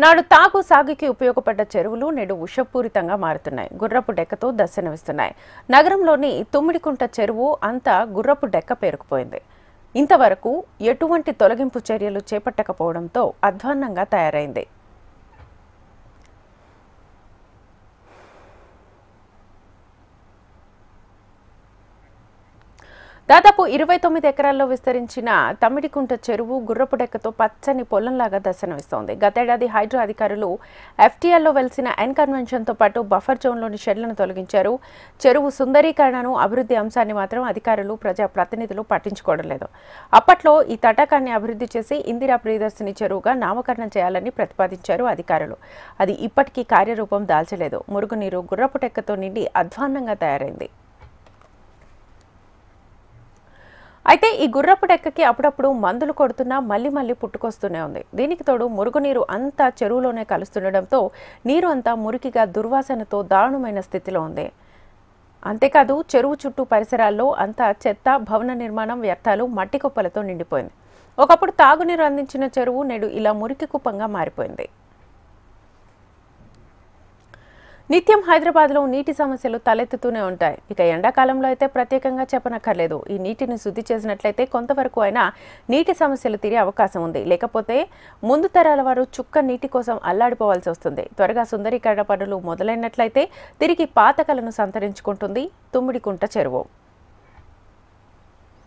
నాడు తాగు సాగుకి ఉపయోగపడ్డ చెరువులు నేడు విషపూరితంగా మారుతున్నాయి. గుర్రపు డెక్కతో దర్శనమిస్తున్నాయి. నగరంలోని తుమ్మిడికుంట చెరువు అంతా గుర్రపు డెక్క పేరుకుపోయింది. ఇంతవరకు ఎటువంటి తొలగింపు చర్యలు చేపట్టకపోవడంతో అధ్వాన్నంగా తయారైంది. దాదాపు 29 ఎకరాల్లో విస్తరించిన తమ్మిడికుంట చెరువు గుర్రపు డెక్కతో పచ్చని పొలంలాగా దర్శనమిస్తోంది. గతేడాది హైడ్రా అధికారులు ఎఫ్టీఎల్లో వెలిసిన ఎన్ కన్వెన్షన్తో పాటు బఫర్ జోన్లోని షెడ్లను తొలగించారు. చెరువు సుందరీకరణను, అభివృద్ధి అంశాన్ని మాత్రం అధికారులు, ప్రజాప్రతినిధులు పట్టించుకోవడం లేదు. అప్పట్లో ఈ తటాకాన్ని అభివృద్ధి చేసి ఇందిరా ప్రియదర్శిని చెరువుగా నామకరణం చేయాలని ప్రతిపాదించారు అధికారులు. అది ఇప్పటికీ కార్యరూపం దాల్చలేదు. మురుగునీరు గుర్రపు డెక్కతో నిండి అధ్వాన్నంగా తయారైంది. అయితే ఈ గుర్రపు డెక్కకి అప్పుడప్పుడు మందులు కొడుతున్నా మళ్లీ పుట్టుకొస్తూనే ఉంది. దీనికి తోడు మురుగునీరు అంతా చెరువులోనే కలుస్తుండటంతో నీరు అంతా మురికిగా దుర్వాసనతో దారుణమైన స్థితిలో ఉంది. అంతేకాదు చెరువు చుట్టూ పరిసరాల్లో అంతా చెత్త, భవన నిర్మాణం, వ్యర్థాలు, మట్టి కుప్పలతో నిండిపోయింది. ఒకప్పుడు తాగునీరు అందించిన చెరువు నేడు ఇలా మురికి కుప్పంగా మారిపోయింది. నిత్యం హైదరాబాద్లో నీటి సమస్యలు తలెత్తుతూనే ఉంటాయి. ఇక ఎండాకాలంలో అయితే ప్రత్యేకంగా చెప్పనక్కర్లేదు. ఈ నీటిని శుద్ధి చేసినట్లయితే కొంతవరకు అయినా నీటి సమస్యలు తీరే అవకాశం ఉంది. లేకపోతే ముందు తరాల వారు చుక్క నీటి కోసం అల్లాడిపోవాల్సి వస్తుంది. త్వరగా సుందరీకరణ పనులు మొదలైనట్లయితే తిరిగి పాత కళను సంతరించుకుంటుంది తుమ్మిడికుంట చెరువు.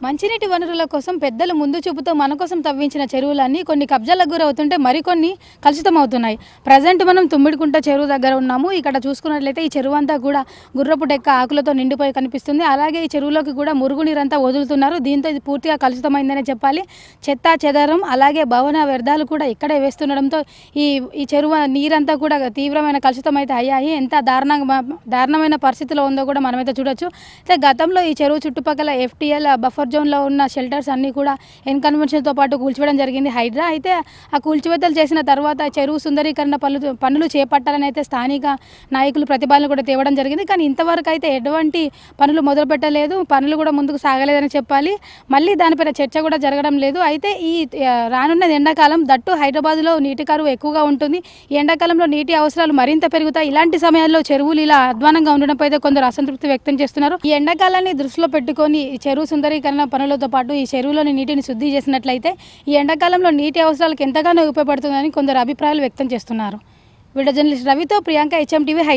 మంచినీటి వనరుల కోసం పెద్దలు ముందు చూపుతో మన కోసం తవ్వించిన చెరువులన్నీ కొన్ని కబ్జాలకు గురవుతుంటే మరికొన్ని కలుషితం అవుతున్నాయి. ప్రజెంట్ మనం తుమ్మిడికుంట చెరువు దగ్గర ఉన్నాము. ఇక్కడ చూసుకున్నట్లయితే ఈ చెరువు అంతా కూడా గుర్రపు డెక్క ఆకులతో నిండిపోయి కనిపిస్తుంది. అలాగే ఈ చెరువులోకి కూడా మురుగునీరంతా వదులుతున్నారు. దీంతో ఇది పూర్తిగా కలుషితమైందనే చెప్పాలి. చెత్త చెదారం అలాగే భవన వ్యర్థాలు కూడా ఇక్కడే వేస్తుండడంతో ఈ చెరువు నీరంతా కూడా తీవ్రమైన కలుషితం అయితే అయ్యాయి. ఎంత దారుణమైన పరిస్థితిలో ఉందో కూడా మనమైతే చూడొచ్చు. అయితే గతంలో ఈ చెరువు చుట్టుపక్కల ఎఫ్టీఎల్ బఫర్ జోన్లో ఉన్న షెల్టర్స్ అన్నీ కూడా ఎన్ కన్వెన్షన్తో పాటు కూల్చివేయడం జరిగింది హైడ్రా. అయితే ఆ కూల్చివేతలు చేసిన తర్వాత చెరువు సుందరీకరణ పనులు చేపట్టాలని అయితే స్థానిక నాయకులు ప్రతిపాదనలు కూడా తేవడం జరిగింది. కానీ ఇంతవరకు అయితే ఎటువంటి పనులు మొదలు పెట్టలేదు. పనులు కూడా ముందుకు సాగలేదని చెప్పాలి. మళ్ళీ దానిపైన చర్చ కూడా జరగడం లేదు. అయితే ఈ రానున్నది ఎండాకాలం, దట్టు హైదరాబాద్లో నీటి కరువు ఎక్కువగా ఉంటుంది. ఈ ఎండాకాలంలో నీటి అవసరాలు మరింత పెరుగుతాయి. ఇలాంటి సమయాల్లో చెరువులు ఇలా అధ్వానంగా ఉండడంపై అయితే కొందరు అసంతృప్తి వ్యక్తం చేస్తున్నారు. ఈ ఎండాకాలాన్ని దృష్టిలో పెట్టుకొని చెరువు సుందరీకరణ పనులతో పాటు ఈ చెరువులోని నీటిని శుద్ధి చేసినట్లయితే ఈ ఎండాకాలంలో నీటి అవసరాలకు ఎంతగానో ఉపయోగపడుతుందని కొందరు అభిప్రాయాలు వ్యక్తం చేస్తున్నారు. వీడియో జర్నలిస్ట్ రవితో ప్రియాంక, HM టీవీ, హైదరాబాద్.